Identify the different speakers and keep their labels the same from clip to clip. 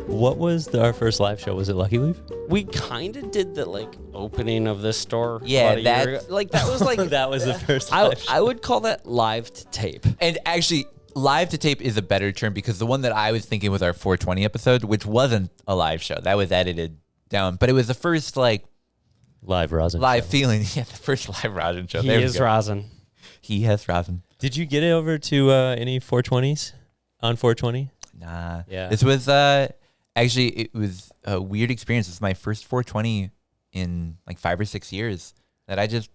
Speaker 1: What was our first live show? Was it Lucky Leaf?
Speaker 2: We kind of did the opening of this store.
Speaker 3: Yeah,
Speaker 2: about a year ago. That was
Speaker 1: That was the first
Speaker 2: I,
Speaker 1: live show.
Speaker 2: I would call that live to tape.
Speaker 3: And actually, live to tape is a better term because the one that I was thinking was our 420 episode, which wasn't a live show. That was edited down. But it was the first,
Speaker 1: Live rosin
Speaker 3: live
Speaker 1: show.
Speaker 3: feeling. Yeah, the first live rosin show.
Speaker 2: He
Speaker 3: There we
Speaker 2: is
Speaker 3: go.
Speaker 2: rosin.
Speaker 3: He has rosin.
Speaker 1: Did you get it over to any 420s on 420?
Speaker 3: Nah.
Speaker 1: Yeah.
Speaker 3: This was, actually, it was a weird experience. This is my first 420 in 5 or 6 years that I just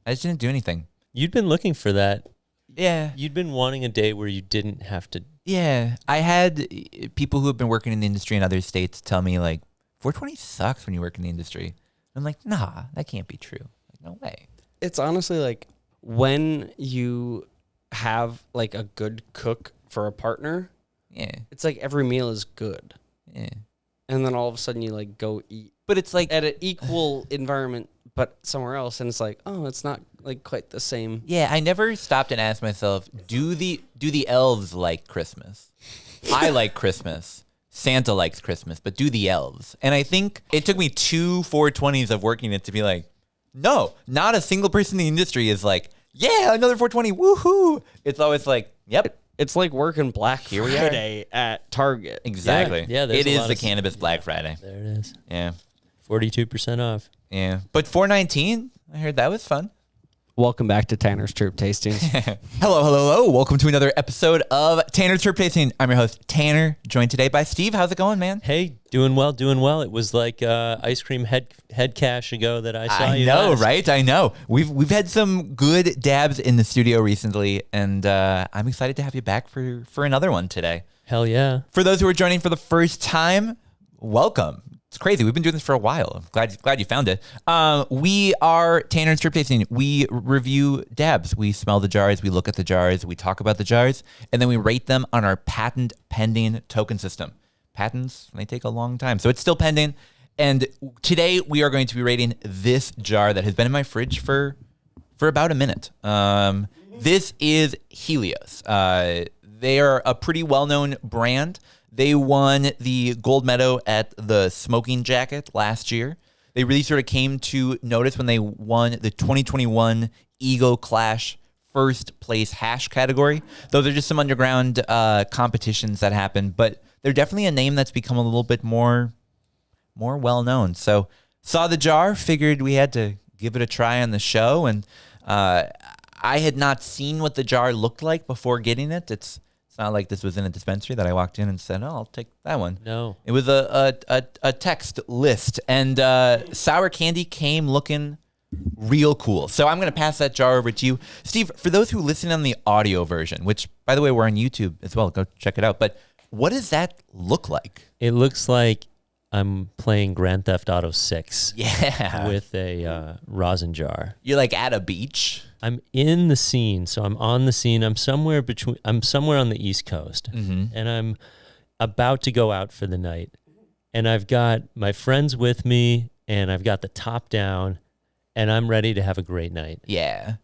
Speaker 3: didn't do anything.
Speaker 1: You'd been looking for that.
Speaker 3: Yeah.
Speaker 1: You'd been wanting a day where you didn't have to.
Speaker 3: Yeah. I had people who have been working in the industry in other states tell me 420 sucks when you work in the industry. I'm like, nah, that can't be true. No way.
Speaker 2: It's honestly when you have a good cook for a partner,
Speaker 3: Yeah.
Speaker 2: it's every meal is good.
Speaker 3: Yeah.
Speaker 2: And then all of a sudden you go eat.
Speaker 3: But it's
Speaker 2: At an equal environment, but somewhere else. And it's it's not quite the same.
Speaker 3: yeah, I never stopped and asked myself, do the elves like Christmas? I like Christmas. Santa likes Christmas, but do the elves? And I think it took me 2 420s of working it to be no, not a single person in the industry is yeah, another 420, woohoo. It's always yep.
Speaker 2: It's like working Black Friday at Target.
Speaker 3: Exactly.
Speaker 1: Yeah, there's
Speaker 3: it
Speaker 1: a
Speaker 3: is
Speaker 1: lot
Speaker 3: the
Speaker 1: of-
Speaker 3: Cannabis Black Friday.
Speaker 1: There it is.
Speaker 3: Yeah.
Speaker 1: 42% off.
Speaker 3: Yeah. But 419, I heard that was fun.
Speaker 2: Welcome back to Tanner's Terp Tastings.
Speaker 3: Hello. Welcome to another episode of Tanner's Terp Tasting. I'm your host, Tanner, joined today by Steve. How's it going, man?
Speaker 1: Hey, doing well. It was like ice cream head cash ago that I saw
Speaker 3: I
Speaker 1: you
Speaker 3: know,
Speaker 1: last.
Speaker 3: right? I know. We've had some good dabs in the studio recently, and I'm excited to have you back for another one today.
Speaker 1: Hell yeah.
Speaker 3: For those who are joining for the first time, welcome. It's crazy. We've been doing this for a while. I'm glad you found it. We are Tanner's Terp Tasting. We review dabs. We smell the jars. We look at the jars. We talk about the jars. And then we rate them on our patent pending token system. Patents, they take a long time. So it's still pending. And today we are going to be rating this jar that has been in my fridge for about a minute. This is Helios. They are a pretty well-known brand. They won the gold medal at the Smoking Jacket last year. They really sort of came to notice when they won the 2021 Ego Clash first place hash category. Those are just some underground competitions that happen, but they're definitely a name that's become a little bit more well-known. So saw the jar, figured we had to give it a try on the show, and I had not seen what the jar looked like before getting it. It's not like this was in a dispensary that I walked in and said, oh, I'll take that one.
Speaker 1: No.
Speaker 3: It was a text list, and sour candy came looking real cool. So I'm going to pass that jar over to you. Steve, for those who listen on the audio version, which, by the way, we're on YouTube as well. Go check it out. But what does that look like?
Speaker 1: It looks like I'm playing Grand Theft Auto 6
Speaker 3: Yeah.
Speaker 1: with a rosin jar.
Speaker 3: You're at a beach.
Speaker 1: I'm in the scene, so I'm on the scene. I'm somewhere on the East Coast, and I'm about to go out for the night. And I've got my friends with me, and I've got the top down, and I'm ready to have a great night.
Speaker 3: Yeah.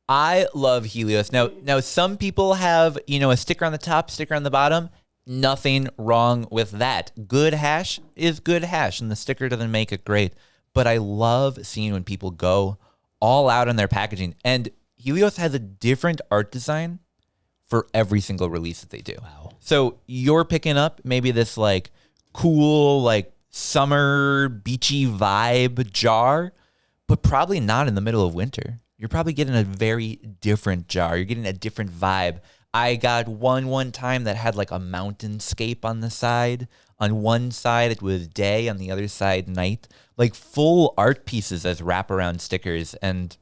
Speaker 3: I love Helios. Now some people have, a sticker on the top, sticker on the bottom. Nothing wrong with that. Good hash is good hash, and the sticker doesn't make it great. But I love seeing when people go all out on their packaging. And Helios has a different art design for every single release that they do.
Speaker 1: Wow.
Speaker 3: So you're picking up maybe this cool, summer beachy vibe jar, but probably not in the middle of winter. You're probably getting a very different jar. You're getting a different vibe. I got one time that had a mountainscape on the side. On one side, it was day. On the other side, night. Full art pieces as wraparound stickers. And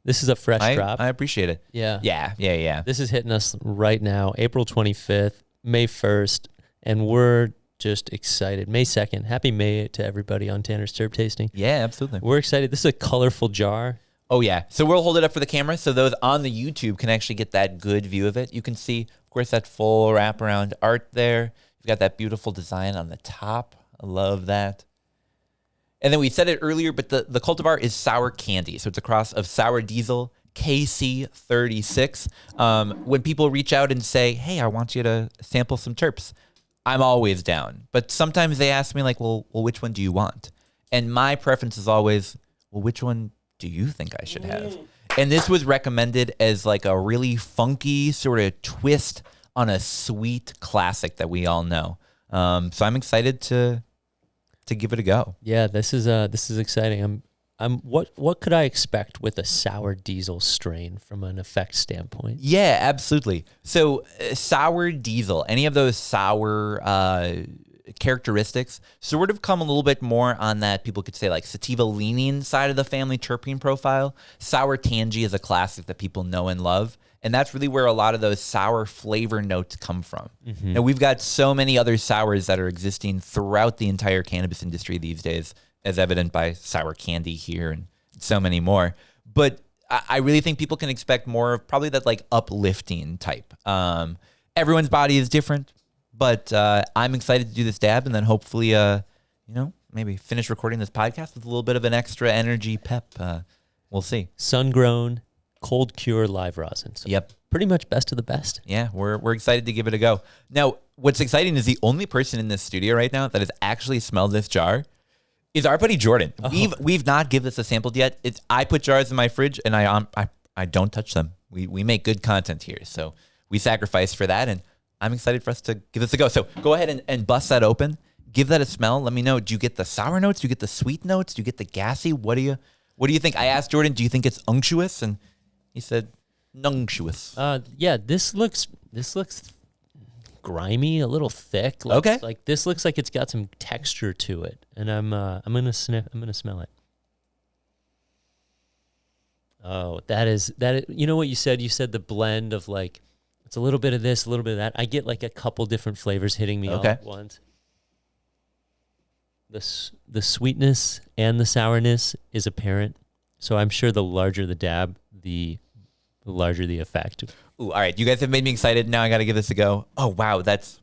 Speaker 1: This is a fresh drop.
Speaker 3: I appreciate it.
Speaker 1: Yeah.
Speaker 3: Yeah.
Speaker 1: This is hitting us right now, April 25th, May 1st, and we're just excited. May 2nd. Happy May to everybody on Tanner's Terp Tasting.
Speaker 3: Yeah, absolutely.
Speaker 1: We're excited. This is a colorful jar.
Speaker 3: Oh, yeah. So we'll hold it up for the camera so those on the YouTube can actually get that good view of it. You can see, of course, that full wraparound art there. You've got that beautiful design on the top. I love that. And then we said it earlier, but the cultivar is sour candy. So it's a cross of sour diesel, KC36. When people reach out and say, hey, I want you to sample some terps, I'm always down. But sometimes they ask me like, well, which one do you want? And my preference is always, well, which one do you think I should have? And this was recommended as like a really funky sort of twist on a sweet classic that we all know. So I'm excited to give it a go.
Speaker 1: Yeah, this is exciting. What could I expect with a sour diesel strain from an effect standpoint?
Speaker 3: Yeah, absolutely. So sour diesel, any of those sour characteristics sort of come a little bit more on that, people could say like sativa leaning side of the family terpene profile. Sour tangy is a classic that people know and love. And that's really where a lot of those sour flavor notes come from. Mm-hmm. And we've got so many other sours that are existing throughout the entire cannabis industry these days, as evident by sour candy here and so many more. But I really think people can expect more of probably that like uplifting type. Everyone's body is different, but I'm excited to do this dab and then hopefully, maybe finish recording this podcast with a little bit of an extra energy pep. We'll see.
Speaker 1: Sun-grown, cold cure live rosin. So
Speaker 3: yep.
Speaker 1: Pretty much best of the best.
Speaker 3: Yeah, we're excited to give it a go. Now, what's exciting is the only person in this studio right now that has actually smelled this jar is our buddy Jordan. Oh. We've not given this a sample yet. I put jars in my fridge and I don't touch them. We make good content here, so we sacrifice for that, and I'm excited for us to give this a go. So go ahead and bust that open. Give that a smell. Let me know. Do you get the sour notes? Do you get the sweet notes? Do you get the gassy? What do you think? I asked Jordan, do you think it's unctuous? And he said, nunctuous.
Speaker 1: Yeah, this looks grimy, a little thick.
Speaker 3: Okay.
Speaker 1: Like this looks like it's got some texture to it. And I'm gonna smell it. Oh, that is, you know what you said? You said the blend of like, it's a little bit of this, a little bit of that. I get like a couple different flavors hitting me all at once. The sweetness and the sourness is apparent. So I'm sure the larger the dab, the larger the effect.
Speaker 3: Ooh, all right. You guys have made me excited. Now I got to give this a go. Oh, wow. That's...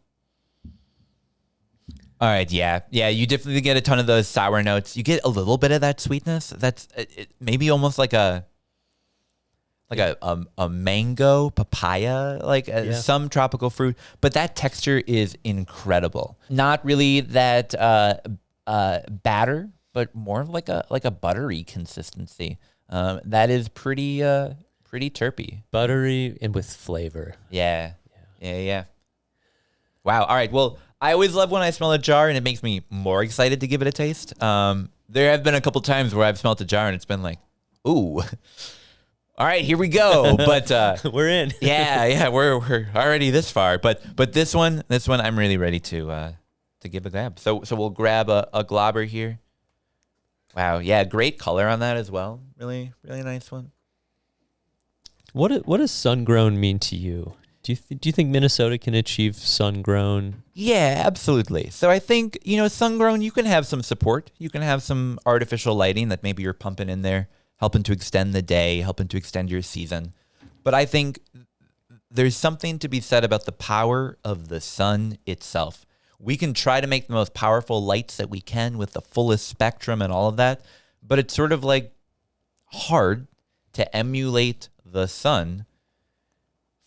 Speaker 3: All right. Yeah. Yeah. You definitely get a ton of those sour notes. You get a little bit of that sweetness. That's maybe almost like a mango, papaya, some tropical fruit. But that texture is incredible. Not really that batter, but more of like a buttery consistency. That is pretty terpy.
Speaker 1: Buttery and with flavor.
Speaker 3: Yeah. Wow. All right. Well, I always love when I smell a jar and it makes me more excited to give it a taste. There have been a couple times where I've smelled a jar and it's been like, ooh, all right, here we go. But
Speaker 1: we're in.
Speaker 3: yeah, we're already this far. But this one, I'm really ready to give a grab. So we'll grab a globber here. Wow, yeah, great color on that as well. Really, really nice one.
Speaker 1: What does sun-grown mean to you? Do you think Minnesota can achieve sun-grown?
Speaker 3: Yeah, absolutely. So I think, sun-grown, you can have some support. You can have some artificial lighting that maybe you're pumping in there, helping to extend the day, helping to extend your season. But I think there's something to be said about the power of the sun itself. We can try to make the most powerful lights that we can with the fullest spectrum and all of that, but it's sort of like hard to emulate the sun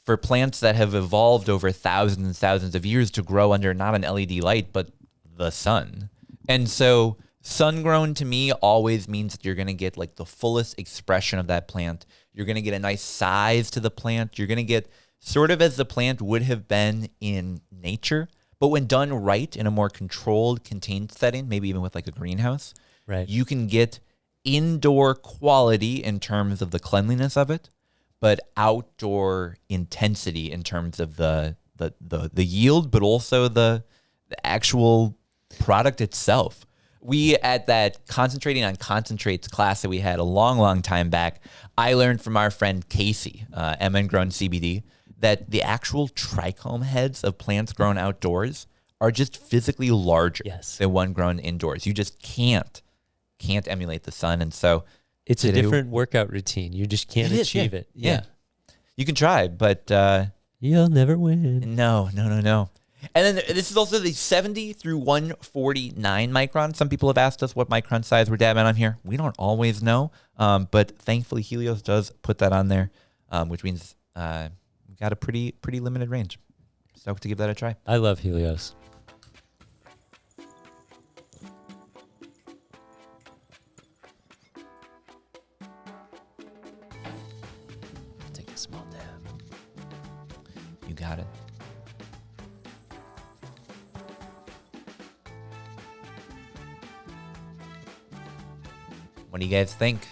Speaker 3: for plants that have evolved over thousands and thousands of years to grow under not an LED light, but the sun. And so sun-grown to me always means that you're going to get like the fullest expression of that plant. You're going to get a nice size to the plant. You're going to get sort of as the plant would have been in nature, but when done right in a more controlled, contained setting, maybe even with like a greenhouse,
Speaker 1: right,
Speaker 3: you can get indoor quality in terms of the cleanliness of it, but outdoor intensity in terms of the yield, but also the actual product itself. We, at that concentrating on concentrates class that we had a long, long time back, I learned from our friend Casey, MN Grown CBD, that the actual trichome heads of plants grown outdoors are just physically larger than one grown indoors. You just can't emulate the sun. And so
Speaker 1: it's a different workout routine. You just can't achieve it.
Speaker 3: Yeah. You can try, but
Speaker 1: you'll never win.
Speaker 3: No. And then this is also the 70 through 149 micron. Some people have asked us what micron size we're dabbing on here. We don't always know, but thankfully Helios does put that on there, which means we've got a pretty limited range. Stoked to give that a try.
Speaker 1: I love Helios.
Speaker 3: Take a small dab. You got it. What do you guys think?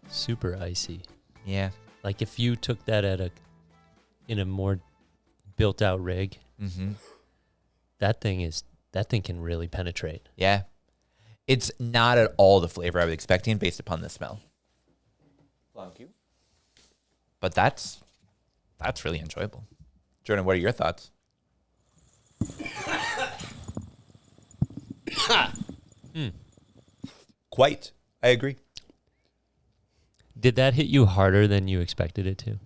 Speaker 1: Super icy.
Speaker 3: Yeah.
Speaker 1: Like if you took that in a more built out rig, that thing can really penetrate.
Speaker 3: Yeah. It's not at all the flavor I was expecting based upon the smell. Thank you. But that's really enjoyable. Jordan, what are your thoughts? Quite. I agree.
Speaker 1: Did that hit you harder than you expected it to?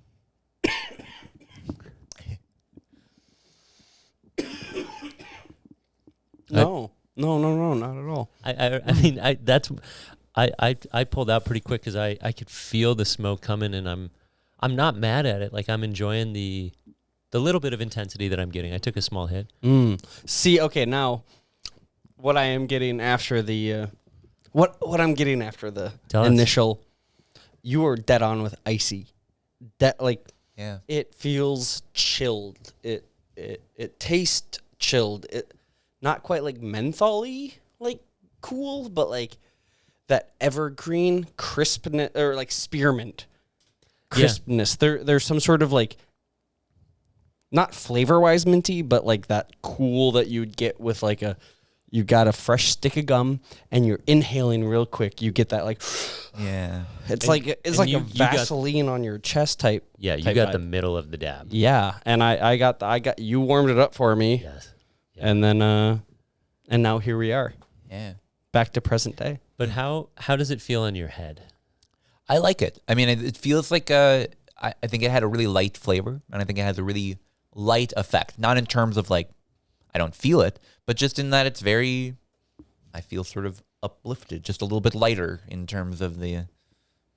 Speaker 2: No, not at all.
Speaker 1: I mean, I pulled out pretty quick because I could feel the smoke coming, and I'm not mad at it. Like I'm enjoying the little bit of intensity that I'm getting. I took a small hit.
Speaker 2: See, okay, now what I am getting after the what I'm getting after the
Speaker 1: Tell us.
Speaker 2: initial, you were dead on with icy. That like
Speaker 3: Yeah.
Speaker 2: it feels chilled. It tastes chilled. It not quite like menthol-y, like cool, but like that evergreen crispness or like spearmint crispness.
Speaker 1: Yeah.
Speaker 2: There's some sort of like not flavor-wise minty, but like that cool that you'd get with like you got a fresh stick of gum and you're inhaling real quick. You get that like
Speaker 3: Yeah.
Speaker 2: it's
Speaker 1: And-
Speaker 2: like
Speaker 1: and
Speaker 2: a Vaseline on your chest type.
Speaker 1: Yeah, you
Speaker 2: type
Speaker 1: got
Speaker 2: vibe.
Speaker 1: the middle of the dab.
Speaker 2: Yeah, and I got you warmed it up for me.
Speaker 1: Yes.
Speaker 2: And then and now here we are,
Speaker 3: Yeah.
Speaker 2: back to present day.
Speaker 1: But how does it feel on your head?
Speaker 3: I like it. I mean, it feels like I think it had a really light flavor, and I think it has a really light effect. Not in terms of like, I don't feel it, but just in that it's very, I feel sort of uplifted, just a little bit lighter in terms of the,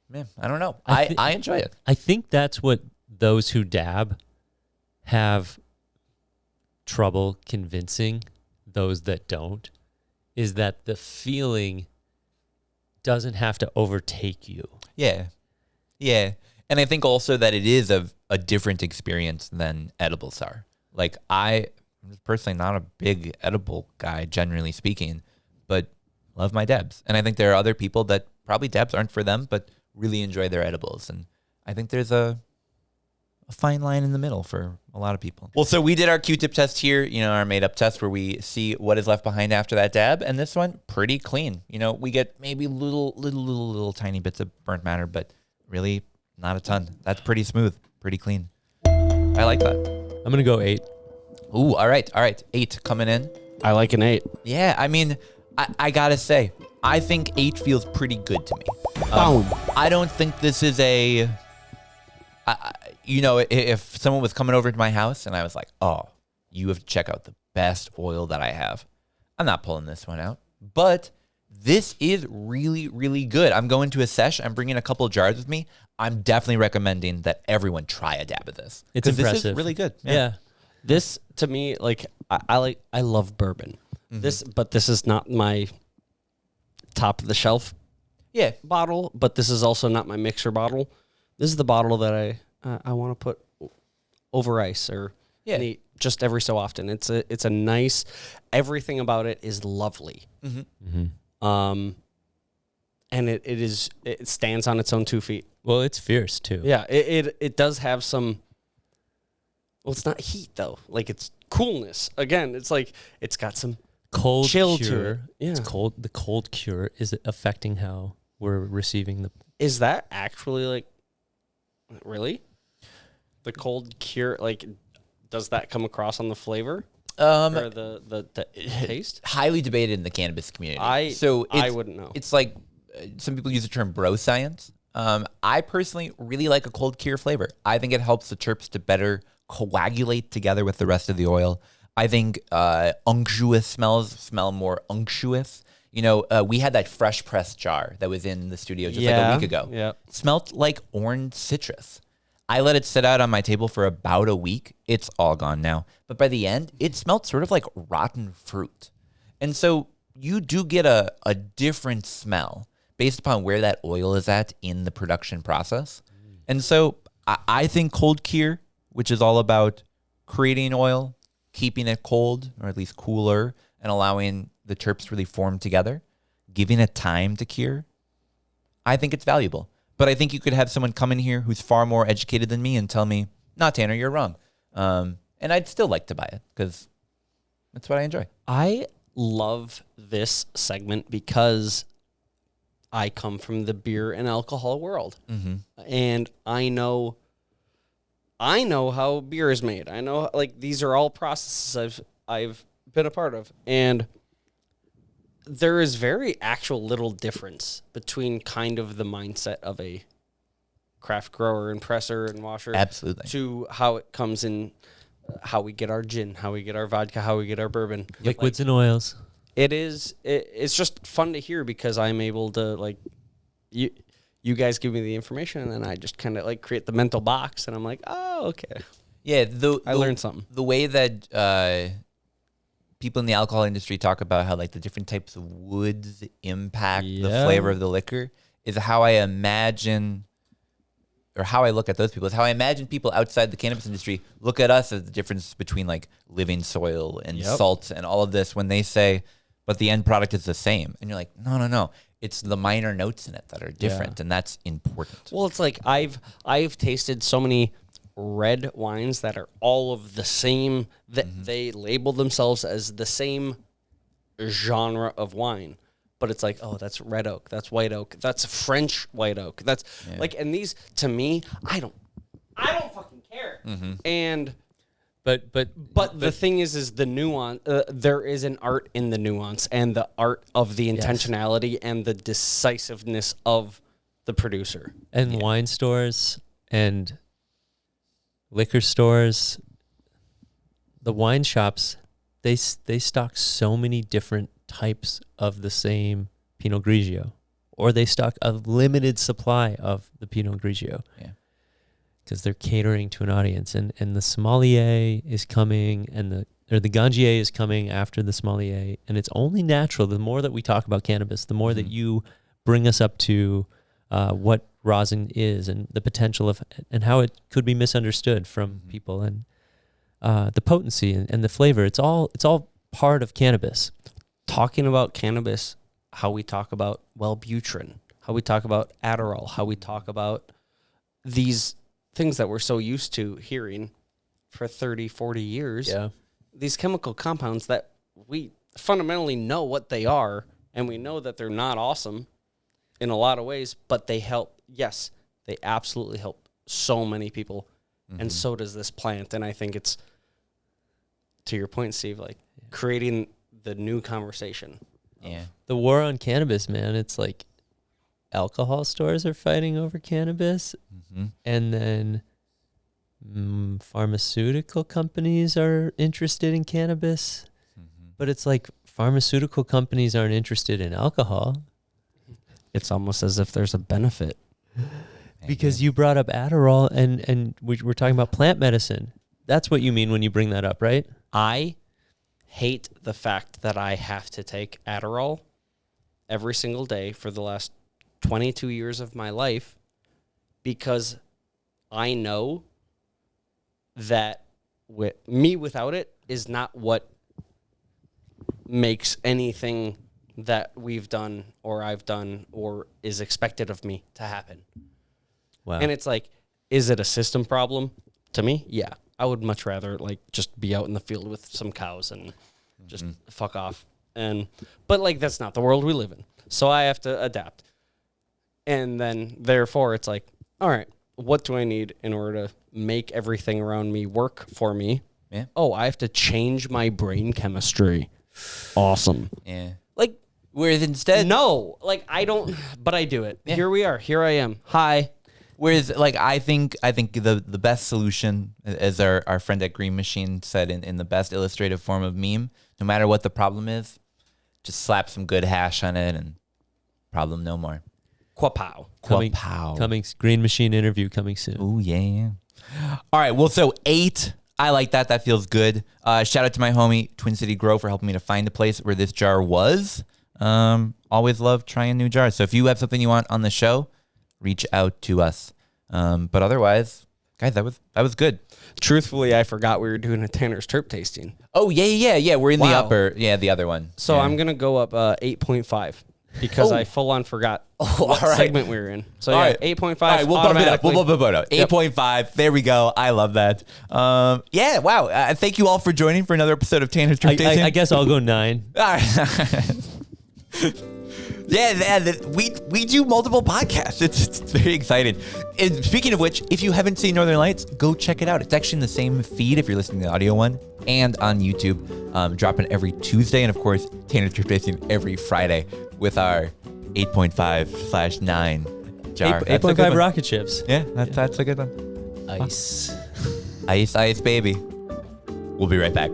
Speaker 3: man, I don't know. I enjoy it.
Speaker 1: I think that's what those who dab have trouble convincing those that don't, is that the feeling doesn't have to overtake you.
Speaker 3: Yeah. Yeah. And I think also that it is a different experience than edibles are. Like I'm personally not a big edible guy, generally speaking, but love my dabs. And I think there are other people that probably dabs aren't for them, but really enjoy their edibles. And I think there's a fine line in the middle for a lot of people. Well, so we did our Q-tip test here, our made up test where we see what is left behind after that dab. And this one, pretty clean. We get maybe little tiny bits of burnt matter, but really not a ton. That's pretty smooth, pretty clean. I like that.
Speaker 1: I'm going to go 8.
Speaker 3: Ooh, all right. 8 coming in.
Speaker 2: I like an 8.
Speaker 3: Yeah, I mean, I gotta say, I think 8 feels pretty good to me.
Speaker 2: Boom.
Speaker 3: I don't think this is if someone was coming over to my house and I was like, oh, you have to check out the best oil that I have, I'm not pulling this one out. But this is really, really good. I'm going to a sesh. I'm bringing a couple of jars with me. I'm definitely recommending that everyone try a dab of this.
Speaker 1: It's
Speaker 3: 'Cause
Speaker 1: impressive.
Speaker 3: This is really good.
Speaker 1: Yeah.
Speaker 2: This to me, like I love bourbon. But this is not my top of the shelf
Speaker 3: Yeah.
Speaker 2: bottle. But this is also not my mixer bottle. This is the bottle that I want to put over ice or just every so often. It's a nice. Everything about it is lovely. And it stands on its own 2 feet.
Speaker 1: Well, it's fierce too.
Speaker 2: Yeah, it does have some. Well, it's not heat though. Like it's coolness. Again, it's like it's got some
Speaker 1: Cold
Speaker 2: chill to
Speaker 1: cure.
Speaker 2: it. Yeah.
Speaker 1: It's cold. The cold cure is affecting how we're receiving the.
Speaker 2: Is that actually like really the cold cure? Like, does that come across on the flavor or the taste?
Speaker 3: Highly debated in the cannabis community.
Speaker 2: I
Speaker 3: I
Speaker 2: wouldn't know.
Speaker 3: It's like some people use the term bro science, I personally really like a cold cure flavor. I think it helps the terps to better coagulate together with the rest of the oil. I think unctuous smells smell more unctuous. You know, we had that fresh pressed jar that was in the studio just like a week ago.
Speaker 2: Yeah.
Speaker 3: Smelled like orange citrus. I let it sit out on my table for about a week. It's all gone now. But by the end, it smelled sort of like rotten fruit. And so you do get a different smell based upon where that oil is at in the production process. And so I think cold cure, which is all about creating oil, keeping it cold or at least cooler, and allowing the terps to really form together, giving it time to cure, I think it's valuable. But I think you could have someone come in here who's far more educated than me and tell me, "Nah, Tanner, you're wrong." And I'd still like to buy it because that's what I enjoy.
Speaker 2: I love this segment because I come from the beer and alcohol world, and I know how beer is made. I know, like, these are all processes I've been a part of, and there is very actual little difference between kind of the mindset of a craft grower and presser and washer,
Speaker 3: Absolutely,
Speaker 2: to how it comes in, how we get our gin, how we get our vodka, how we get our bourbon,
Speaker 1: Liquids and oils.
Speaker 2: It's just fun to hear because I'm able to, like, you guys give me the information and then I just kind of like create the mental box and I'm like, oh, okay.
Speaker 3: Yeah,
Speaker 2: I learned something.
Speaker 3: The way that people in the alcohol industry talk about how like the different types of woods impact the flavor of the liquor is how I imagine, or how I look at those people, is how I imagine people outside the cannabis industry look at us as the difference between like living soil and salt and all of this when they say, but the end product is the same. And you're like, no. It's the minor notes in it that are different, and that's important.
Speaker 2: Well, it's like I've tasted so many red wines that are all of the same, that they label themselves as the same genre of wine. But it's like, oh, that's red oak, that's white oak, that's French white oak. That's like, and these, to me, I don't fucking care. And But the thing is the nuance. There is an art in the nuance and the art of the intentionality and the decisiveness of the producer.
Speaker 1: And wine stores and liquor stores, the wine shops, they stock so many different types of the same Pinot Grigio, or they stock a limited supply of the Pinot Grigio.
Speaker 3: Yeah.
Speaker 1: Because they're catering to an audience, and the sommelier is coming, and the ganjier is coming after the sommelier, and it's only natural. The more that we talk about cannabis, the more that you bring us up to what rosin is and the potential of, and how it could be misunderstood from people, and the potency and the flavor. It's all part of cannabis.
Speaker 2: Talking about cannabis, how we talk about Wellbutrin, how we talk about Adderall, how we talk about these things that we're so used to hearing for 30, 40 years.
Speaker 1: Yeah.
Speaker 2: These chemical compounds that we fundamentally know what they are, and we know that they're not awesome in a lot of ways, but they help. Yes, they absolutely help so many people, and so does this plant. And I think it's, to your point, Steve, like creating the new conversation.
Speaker 3: Yeah.
Speaker 1: The war on cannabis, man, it's like alcohol stores are fighting over cannabis, and then pharmaceutical companies are interested in cannabis, but it's like pharmaceutical companies aren't interested in alcohol.
Speaker 2: It's almost as if there's a benefit.
Speaker 1: Because you brought up Adderall, and we're talking about plant medicine. That's what you mean when you bring that up, right?
Speaker 2: I hate the fact that I have to take Adderall every single day for the last 22 years of my life, because I know that me without it is not what makes anything that we've done or I've done or is expected of me to happen.
Speaker 1: Wow.
Speaker 2: And it's like, is it a system problem? To me, yeah. I would much rather like just be out in the field with some cows and just fuck off. But like, that's not the world we live in. So I have to adapt. And then therefore it's like, all right, what do I need in order to make everything around me work for me?
Speaker 3: Yeah.
Speaker 2: Oh, I have to change my brain chemistry. Awesome.
Speaker 3: Yeah.
Speaker 2: Like,
Speaker 3: Whereas instead,
Speaker 2: No, like I don't, but I do it.
Speaker 3: Yeah.
Speaker 2: Here we are. Here I am. Hi.
Speaker 3: Whereas, like, I think the best solution, as our friend at Green Machine said in the best illustrative form of meme, no matter what the problem is, just slap some good hash on it and problem no more.
Speaker 2: Quapow.
Speaker 1: Coming Green Machine interview coming soon.
Speaker 3: Oh, yeah. All right. Well, so 8. I like that. That feels good. Shout out to my homie, Twin City Grow, for helping me to find a place where this jar was. Always love trying new jars. So if you have something you want on the show, reach out to us. But otherwise, guys, that was good.
Speaker 2: Truthfully, I forgot we were doing a Tanner's Terp tasting.
Speaker 3: Oh, yeah. We're in the upper. Yeah, the other one.
Speaker 2: So
Speaker 3: yeah.
Speaker 2: I'm going to go up 8.5 because I full on forgot what segment we were in. So yeah, 8.5.
Speaker 3: All right, we'll bump it up. We'll bump it up.
Speaker 2: Yep.
Speaker 3: 8.5. There we go. I love that. Yeah, wow. Thank you all for joining for another episode of Tanner's Terp Tasting.
Speaker 1: I guess I'll go 9.
Speaker 3: All right. Yeah, we do multiple podcasts. It's very exciting. And speaking of which, if you haven't seen Northern Lights, go check it out. It's actually in the same feed if you're listening to the audio one and on YouTube, dropping every Tuesday. And of course, Tanner's Terp Tasting every Friday with our 8.5/9 jar.
Speaker 1: 8.5 rocket ships.
Speaker 3: Yeah, that's a good one.
Speaker 1: Ice.
Speaker 3: Ice, baby. We'll be right back.